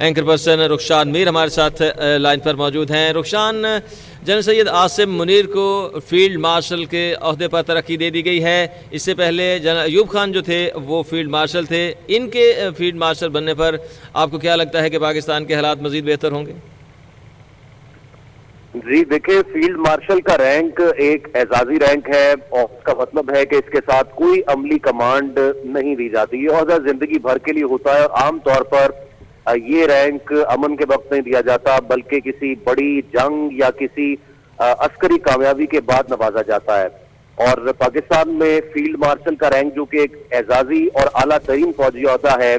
Anchor person Rakhshan میر ہمارے ساتھ line پر موجود ہیں۔ رخشان، جنرل سید عاصم منیر کو فیلڈ مارشل کے عہدے پر ترقی دے دی گئی ہے۔ اس سے پہلے جنرل ایوب خان جو تھے وہ فیلڈ مارشل تھے۔ ان کے فیلڈ مارشل بننے پر آپ کو کیا لگتا ہے کہ پاکستان کے حالات مزید بہتر ہوں گے؟ جی دیکھیں، فیلڈ مارشل کا رینک ایک اعزازی رینک ہے اور اس کا مطلب ہے کہ اس کے ساتھ کوئی عملی کمانڈ نہیں دی جاتی۔ یہ عہدہ زندگی بھر کے لیے ہوتا ہے اور عام طور پر یہ رینک امن کے وقت نہیں دیا جاتا بلکہ کسی بڑی جنگ یا کسی عسکری کامیابی کے بعد نوازا جاتا ہے۔ اور پاکستان میں فیلڈ مارشل کا رینک جو کہ ایک اعزازی اور اعلیٰ ترین فوجی عہدہ ہے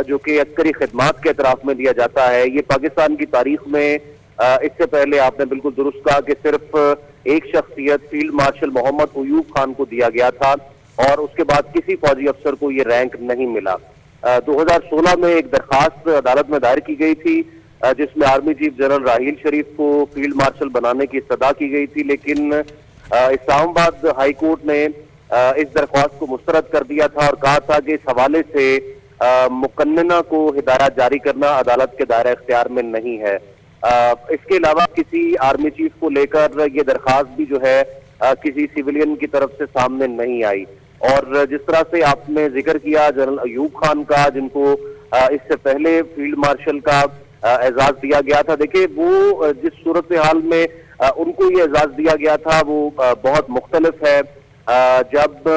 جو کہ عسکری خدمات کے اطراف میں دیا جاتا ہے، یہ پاکستان کی تاریخ میں اس سے پہلے آپ نے بالکل درست کہا کہ صرف ایک شخصیت فیلڈ مارشل محمد ایوب خان کو دیا گیا تھا اور اس کے بعد کسی فوجی افسر کو یہ رینک نہیں ملا۔ 2016 میں ایک درخواست عدالت میں دائر کی گئی تھی جس میں army chief general Raheel Sharif کو فیلڈ مارشل بنانے کی استدعا کی گئی تھی، لیکن اسلام آباد ہائی کورٹ نے اس درخواست کو مسترد کر دیا تھا اور کہا تھا کہ اس حوالے سے مقننہ کو ہدایات جاری کرنا عدالت کے دائرہ اختیار میں نہیں ہے۔ اس کے علاوہ کسی آرمی چیف کو لے کر یہ درخواست بھی جو ہے کسی سیولین کی طرف سے سامنے نہیں آئی۔ اور جس طرح سے آپ نے ذکر کیا جنرل ایوب خان کا، جن کو اس سے پہلے فیلڈ مارشل کا اعزاز دیا گیا تھا، دیکھیں وہ جس صورتحال میں ان کو یہ اعزاز دیا گیا تھا وہ بہت مختلف ہے۔ جب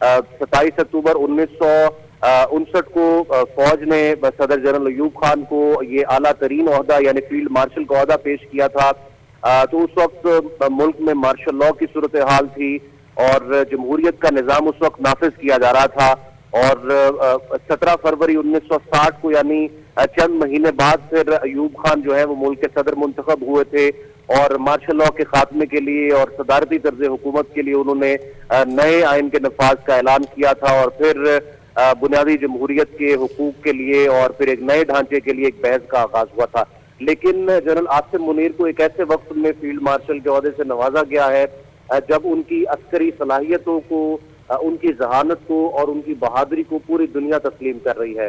27 اکتوبر 1959 کو فوج نے صدر جنرل ایوب خان کو یہ اعلیٰ ترین عہدہ یعنی فیلڈ مارشل کا عہدہ پیش کیا تھا تو اس وقت ملک میں مارشل لاء کی صورتحال تھی اور جمہوریت کا نظام اس وقت نافذ کیا جا رہا تھا۔ اور 17 فروری 1960 کو یعنی چند مہینے بعد پھر ایوب خان جو ہے وہ ملک کے صدر منتخب ہوئے تھے اور مارشل لاء کے خاتمے کے لیے اور صدارتی طرز حکومت کے لیے انہوں نے نئے آئین کے نفاذ کا اعلان کیا تھا اور پھر بنیادی جمہوریت کے حقوق کے لیے اور پھر ایک نئے ڈھانچے کے لیے ایک بحث کا آغاز ہوا تھا۔ لیکن جنرل عاصم منیر کو ایک ایسے وقت میں فیلڈ مارشل کے عہدے سے نوازا گیا ہے جب ان کی عسکری صلاحیتوں کو، ان کی ذہانت کو اور ان کی بہادری کو پوری دنیا تسلیم کر رہی ہے۔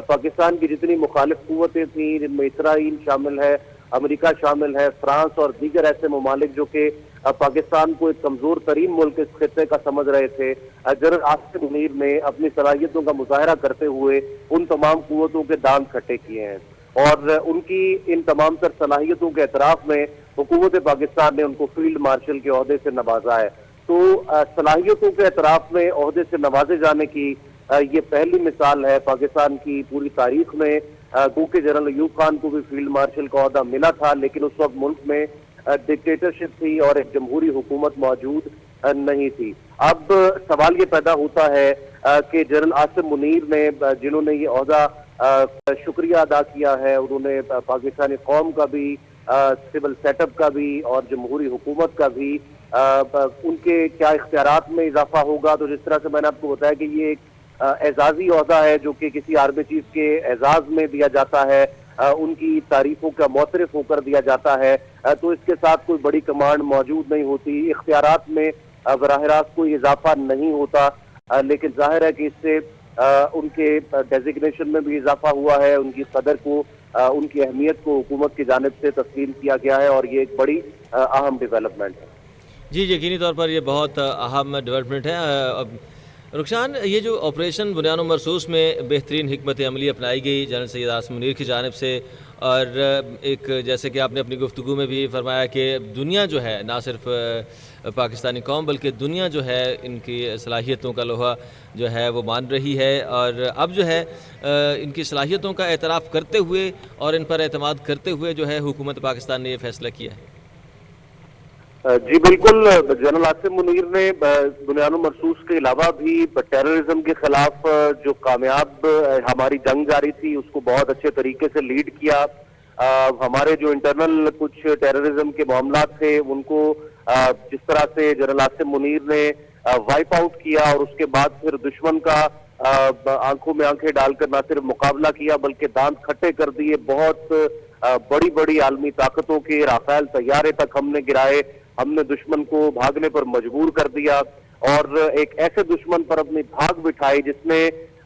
پاکستان کی جتنی مخالف قوتیں تھیں جن میں اسرائیل شامل ہے، امریکہ شامل ہے، فرانس اور دیگر ایسے ممالک جو کہ پاکستان کو ایک کمزور ترین ملک اس خطے کا سمجھ رہے تھے، جنرل عاصم منیر نے اپنی صلاحیتوں کا مظاہرہ کرتے ہوئے ان تمام قوتوں کے دانت کھٹے کیے ہیں اور ان کی ان تمام تر صلاحیتوں کے اعتراف میں حکومت پاکستان نے ان کو فیلڈ مارشل کے عہدے سے نوازا ہے۔ تو صلاحیتوں کے اعتراف میں عہدے سے نوازے جانے کی یہ پہلی مثال ہے پاکستان کی پوری تاریخ میں، کیونکہ جنرل ایوب خان کو بھی فیلڈ مارشل کا عہدہ ملا تھا لیکن اس وقت ملک میں ڈکٹیٹرشپ تھی اور ایک جمہوری حکومت موجود نہیں تھی۔ اب سوال یہ پیدا ہوتا ہے کہ جنرل عاصم منیر نے جنہوں نے یہ عہدہ شکریہ ادا کیا ہے، انہوں نے پاکستانی قوم کا بھی، سول سیٹ اپ کا بھی اور جمہوری حکومت کا بھی، ان کے کیا اختیارات میں اضافہ ہوگا؟ تو جس طرح سے میں نے آپ کو بتایا کہ یہ ایک اعزازی عہدہ ہے جو کہ کسی آرمی چیف کے اعزاز میں دیا جاتا ہے، ان کی تعریفوں کا معترف ہو کر دیا جاتا ہے، تو اس کے ساتھ کوئی بڑی کمانڈ موجود نہیں ہوتی، اختیارات میں براہ راست کوئی اضافہ نہیں ہوتا، لیکن ظاہر ہے کہ اس سے ان کے ڈیزگنیشن میں بھی اضافہ ہوا ہے، ان کی قدر کو، ان کی اہمیت کو حکومت کی جانب سے تسلیم کیا گیا ہے اور یہ ایک بڑی اہم ڈیولپمنٹ ہے۔ جی یقینی طور پر یہ بہت اہم ڈیولپمنٹ ہے۔ رخشان، یہ جو آپریشن بنیان و مرصوص میں بہترین حکمت عملی اپنائی گئی جنرل سید عاصم منیر کی جانب سے، اور ایک جیسے کہ آپ نے اپنی گفتگو میں بھی فرمایا کہ دنیا جو ہے نہ صرف پاکستانی قوم بلکہ دنیا جو ہے ان کی صلاحیتوں کا لوہا جو ہے وہ مان رہی ہے، اور اب جو ہے ان کی صلاحیتوں کا اعتراف کرتے ہوئے اور ان پر اعتماد کرتے ہوئے جو ہے حکومت پاکستان نے یہ فیصلہ کیا ہے۔ جی بالکل، جنرل عاصم منیر نے بنیان و مرصوص کے علاوہ بھی ٹیررزم کے خلاف جو کامیاب ہماری جنگ جاری تھی اس کو بہت اچھے طریقے سے لیڈ کیا۔ ہمارے جو انٹرنل کچھ ٹیررزم کے معاملات تھے ان کو جس طرح سے جنرل عاصم منیر نے وائپ آؤٹ کیا اور اس کے بعد پھر دشمن کا آنکھوں میں آنکھیں ڈال کر نہ صرف مقابلہ کیا بلکہ دانت کھٹے کر دیے، بہت بڑی بڑی عالمی طاقتوں کے رافیل طیارے تک ہم نے گرائے، ہم نے دشمن کو بھاگنے پر مجبور کر دیا اور ایک ایسے دشمن پر اپنی بھاگ بٹھائی جس نے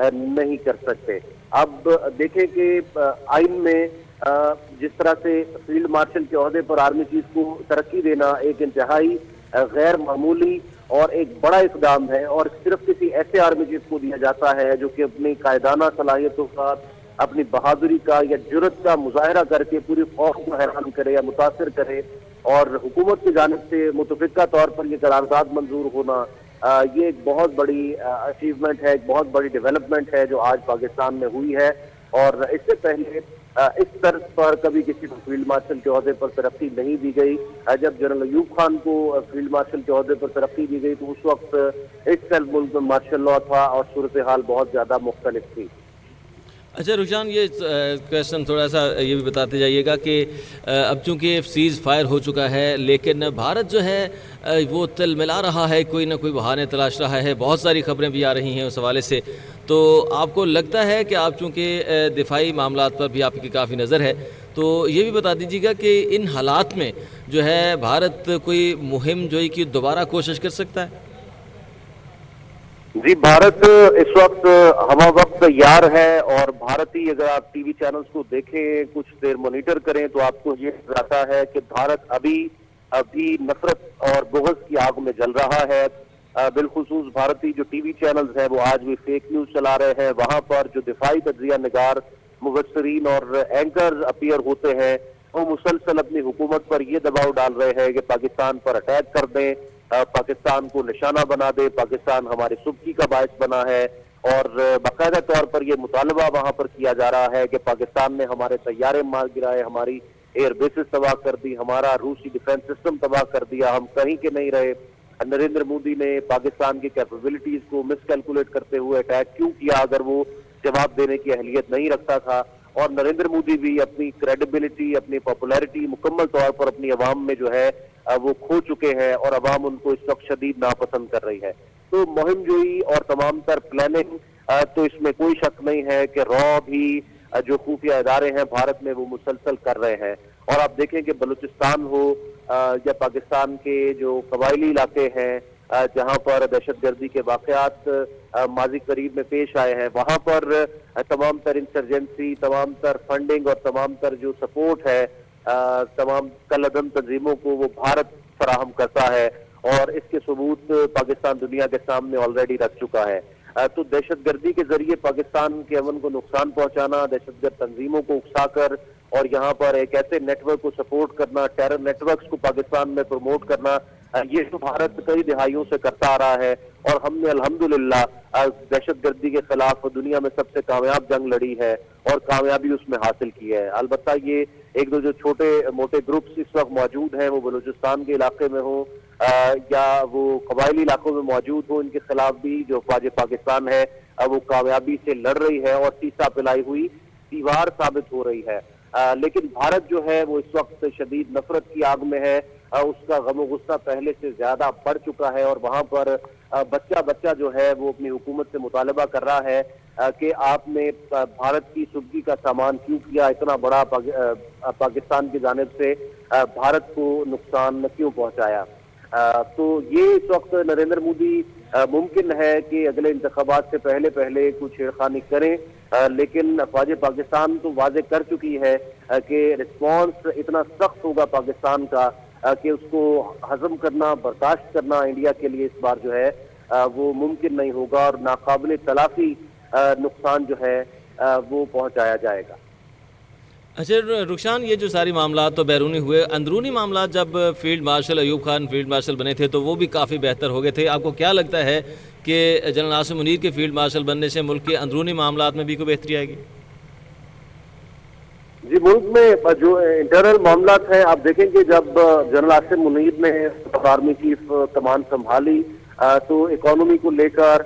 نہیں کر سکتے. اب دیکھیں کہ آئین میں جس طرح سے فیلڈ مارشل کے عہدے پر آرمی چیف کو ترقی دینا ایک انتہائی غیر معمولی اور ایک بڑا اقدام ہے, اور صرف کسی ایسے آرمی چیف کو دیا جاتا ہے جو کہ اپنی قائدانہ صلاحیتوں کا, اپنی بہادری کا یا جرت کا مظاہرہ کر کے پوری قوم کو حیران کرے یا متاثر کرے. اور حکومت کی جانب سے متفقہ طور پر یہ قرارداد منظور ہونا, یہ ایک بہت بڑی اچیومنٹ ہے, ایک بہت بڑی ڈیولپمنٹ ہے جو آج پاکستان میں ہوئی ہے. اور اس سے پہلے اس طرز پر کبھی کسی کو فیلڈ مارشل کے عہدے پر ترقی نہیں دی گئی. جب جنرل ایوب خان کو فیلڈ مارشل کے عہدے پر ترقی دی گئی تو اس وقت اس سیل ملک میں مارشل لاء تھا اور صورتحال بہت زیادہ مختلف تھی. اچھا رخشان, یہ کویشچن تھوڑا سا یہ بھی بتاتے جائیے گا کہ اب چونکہ سیز فائر ہو چکا ہے لیکن بھارت جو ہے وہ تل ملا رہا ہے, کوئی نہ کوئی بہانے تلاش رہا ہے, بہت ساری خبریں بھی آ رہی ہیں اس حوالے سے. تو آپ کو لگتا ہے کہ آپ چونکہ دفاعی معاملات پر بھی آپ کی کافی نظر ہے, تو یہ بھی بتا دیجیے گا کہ ان حالات میں جو ہے بھارت کوئی مہم جوئی کی دوبارہ کوشش کر سکتا ہے؟ جی, بھارت اس وقت ہمہ وقت تیار ہے, اور بھارتی اگر آپ ٹی وی چینلز کو دیکھیں, کچھ دیر مانیٹر کریں تو آپ کو یہ نظر آتا ہے کہ بھارت ابھی نفرت اور بغض کی آگ میں جل رہا ہے. بالخصوص بھارتی جو ٹی وی چینلز ہیں وہ آج بھی فیک نیوز چلا رہے ہیں. وہاں پر جو دفاعی تجزیہ نگار, مبصرین اور اینکرز اپیئر ہوتے ہیں وہ مسلسل اپنی حکومت پر یہ دباؤ ڈال رہے ہیں کہ پاکستان پر اٹیک کر دیں, پاکستان کو نشانہ بنا دے, پاکستان ہماری سبکی کا باعث بنا ہے. اور باقاعدہ طور پر یہ مطالبہ وہاں پر کیا جا رہا ہے کہ پاکستان نے ہمارے طیارے مار گرائے, ہماری ایئر بیسز تباہ کر دی, ہمارا روسی ڈیفنس سسٹم تباہ کر دیا, ہم کہیں کے نہیں رہے. نریندر مودی نے پاکستان کی کیپیبلٹیز کو مس کیلکولیٹ کرتے ہوئے اٹیک کیوں کیا اگر وہ جواب دینے کی اہلیت نہیں رکھتا تھا. اور نریندر مودی بھی اپنی کریڈیبلٹی, اپنی پاپولیرٹی مکمل طور پر اپنی عوام میں جو ہے وہ کھو چکے ہیں, اور عوام ان کو اس وقت شدید ناپسند کر رہی ہے. تو مہم جوئی اور تمام تر پلاننگ, تو اس میں کوئی شک نہیں ہے کہ را بھی جو خفیہ ادارے ہیں بھارت میں وہ مسلسل کر رہے ہیں. اور آپ دیکھیں کہ بلوچستان ہو یا پاکستان کے جو قبائلی علاقے ہیں جہاں پر دہشت گردی کے واقعات ماضی قریب میں پیش آئے ہیں, وہاں پر تمام تر انسرجنسی, تمام تر فنڈنگ اور تمام تر جو سپورٹ ہے تمام کالعدم تنظیموں کو وہ بھارت فراہم کرتا ہے, اور اس کے ثبوت پاکستان دنیا کے سامنے آلریڈی رکھ چکا ہے. تو دہشت گردی کے ذریعے پاکستان کے امن کو نقصان پہنچانا, دہشت گرد تنظیموں کو اکسا کر اور یہاں پر ایک ایسے نیٹ ورک کو سپورٹ کرنا, ٹیرر نیٹ ورکس کو پاکستان میں پروموٹ کرنا, یہ تو بھارت کئی دہائیوں سے کرتا آ رہا ہے. اور ہم نے الحمدللہ دہشت گردی کے خلاف دنیا میں سب سے کامیاب جنگ لڑی ہے اور کامیابی اس میں حاصل کی ہے. البتہ یہ ایک دو جو چھوٹے موٹے گروپس اس وقت موجود ہیں, وہ بلوچستان کے علاقے میں ہوں یا وہ قبائلی علاقوں میں موجود ہوں, ان کے خلاف بھی جو فوج پاکستان ہے وہ کامیابی سے لڑ رہی ہے اور سیسا پلائی ہوئی دیوار ثابت ہو رہی ہے. لیکن بھارت جو ہے وہ اس وقت شدید نفرت کی آگ میں ہے, اس کا غم و غصہ پہلے سے زیادہ بڑھ چکا ہے, اور وہاں پر بچہ جو ہے وہ اپنی حکومت سے مطالبہ کر رہا ہے کہ آپ نے بھارت کی سبکی کا سامان کیوں کیا, اتنا بڑا پاکستان کی جانب سے بھارت کو نقصان کیوں پہنچایا. تو یہ اس وقت نریندر مودی ممکن ہے کہ اگلے انتخابات سے پہلے کچھ چھیڑخانی کریں, لیکن فوج پاکستان تو واضح کر چکی ہے کہ رسپانس اتنا سخت ہوگا پاکستان کا کہ اس کو ہضم کرنا, برداشت کرنا انڈیا کے لیے اس بار جو ہے وہ ممکن نہیں ہوگا, اور ناقابل تلافی نقصان جو ہے وہ پہنچایا جائے گا. اچھا رخشان, یہ جو ساری معاملات تو بیرونی ہوئے, اندرونی معاملات جب field marshal Ayub Khan field marshal بنے تھے تو وہ بھی کافی بہتر ہو گئے تھے. آپ کو کیا لگتا ہے کہ جنرل عاصم منیر کے فیلڈ مارشل بننے سے ملک کے اندرونی معاملات میں بھی کوئی بہتری آئے گی؟ جی, ملک میں جو انٹرنل معاملات ہیں آپ دیکھیں کہ جب جنرل عاصم منیر نے آرمی چیف کمان سنبھالی تو اکانومی کو لے کر,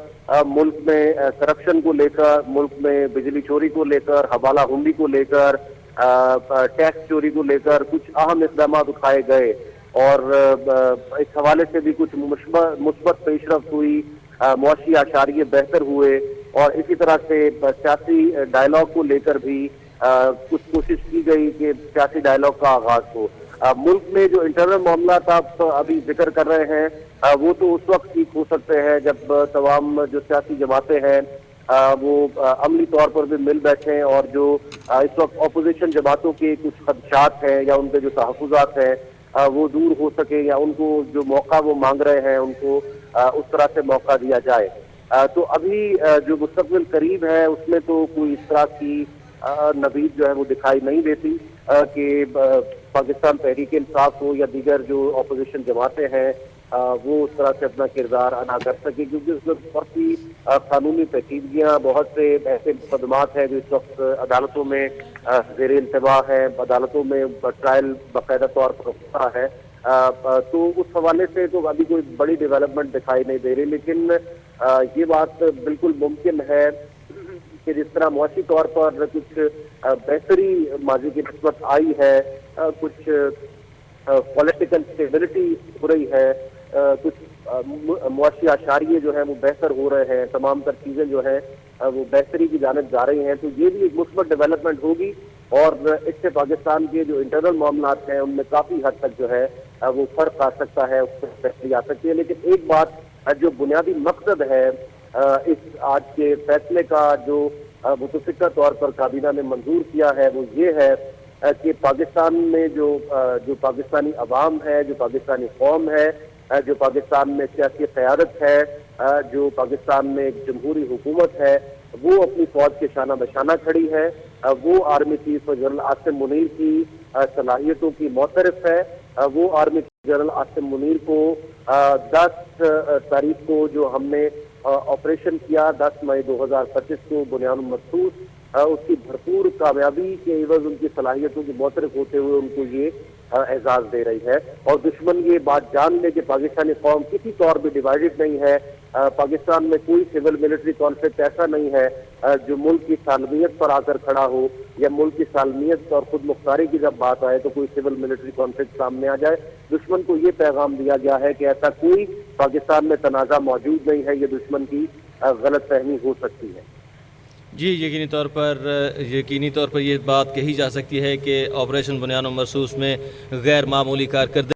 ملک میں کرپشن کو لے کر, ملک میں بجلی چوری کو لے کر, حوالہ ہنڈی کو لے کر, ٹیکس چوری کو لے کر کچھ اہم اقدامات اٹھائے گئے, اور اس حوالے سے بھی کچھ مثبت پیش رفت ہوئی, معاشی اشاریے بہتر ہوئے, اور اسی طرح سے سیاسی ڈائلاگ کو لے کر بھی کچھ کوشش کی گئی کہ سیاسی ڈائلاگ کا آغاز ہو. ملک میں جو انٹرنل معاملات آپ ابھی ذکر کر رہے ہیں وہ تو اس وقت ٹھیک ہو سکتے ہیں جب تمام جو سیاسی جماعتیں ہیں وہ عملی طور پر بھی مل بیٹھیں اور جو اس وقت اپوزیشن جماعتوں کے کچھ خدشات ہیں یا ان کے جو تحفظات ہیں وہ دور ہو سکے، یا ان کو جو موقع وہ مانگ رہے ہیں ان کو اس طرح سے موقع دیا جائے۔ تو ابھی جو مستقبل قریب ہے اس میں تو کوئی اس طرح کی نوید جو ہے وہ دکھائی نہیں دیتی کہ پاکستان تحریک انصاف ہو یا دیگر جو اپوزیشن جماعتیں ہیں وہ اس طرح سے اپنا کردار ادا کر سکے، کیونکہ اس میں بہت سی قانونی پیچیدگیاں، بہت سے ایسے مقدمات ہیں جو اس وقت عدالتوں میں زیر التوا ہیں، عدالتوں میں ٹرائل باقاعدہ طور پر ہوتا ہے۔ تو اس حوالے سے تو ابھی کوئی بڑی ڈیولپمنٹ دکھائی نہیں دے رہی، لیکن یہ بات بالکل ممکن ہے کہ جس طرح معاشی طور پر کچھ بہتری ماضی کی نسبت آئی ہے، کچھ پولیٹیکل اسٹیبلٹی ہو رہی ہے، کچھ معاشی اشاریے جو ہیں وہ بہتر ہو رہے ہیں، تمام تر چیزیں جو ہیں وہ بہتری کی جانب جا رہی ہیں، تو یہ بھی ایک مثبت ڈیولپمنٹ ہوگی اور اس سے پاکستان کے جو انٹرنل معاملات ہیں ان میں کافی حد تک جو ہے وہ فرق آ سکتا ہے، اس سے بہتری آ سکتی ہے۔ لیکن ایک بات جو بنیادی مقصد ہے اس آج کے فیصلے کا جو متفقہ طور پر کابینہ نے منظور کیا ہے وہ یہ ہے کہ پاکستان میں جو پاکستانی عوام ہے، جو پاکستانی قوم ہے، جو پاکستان میں سیاسی قیادت ہے، جو پاکستان میں ایک جمہوری حکومت ہے، وہ اپنی فوج کے شانہ بشانہ کھڑی ہے، وہ army chief general Asim Munir کی صلاحیتوں کی معترف ہے، وہ army chief general Asim Munir کو 10 تاریخ کو جو ہم نے آپریشن کیا 10 مئی 2025 کو بنیان مرصوص اس کی بھرپور کامیابی کے عوض ان کی صلاحیتوں کی معترف ہوتے ہوئے ان کو یہ اعزاز دے رہی ہے، اور دشمن یہ بات جان لے کہ پاکستانی قوم کسی طور بھی ڈیوائیڈڈ نہیں ہے، پاکستان میں کوئی سول ملٹری کانفلکٹ ایسا نہیں ہے جو ملک کی سالمیت پر آ کر کھڑا ہو، یا ملک کی سالمیت اور خود مختاری کی جب بات آئے تو کوئی سول ملٹری کانفلکٹ سامنے آ جائے۔ دشمن کو یہ پیغام دیا گیا ہے کہ ایسا کوئی پاکستان میں تنازع موجود نہیں ہے، یہ دشمن کی غلط فہمی ہو سکتی ہے۔ جی، یقینی طور پر یہ بات کہی جا سکتی ہے کہ آپریشن بنیان و مرصوص میں غیر معمولی کارکردگی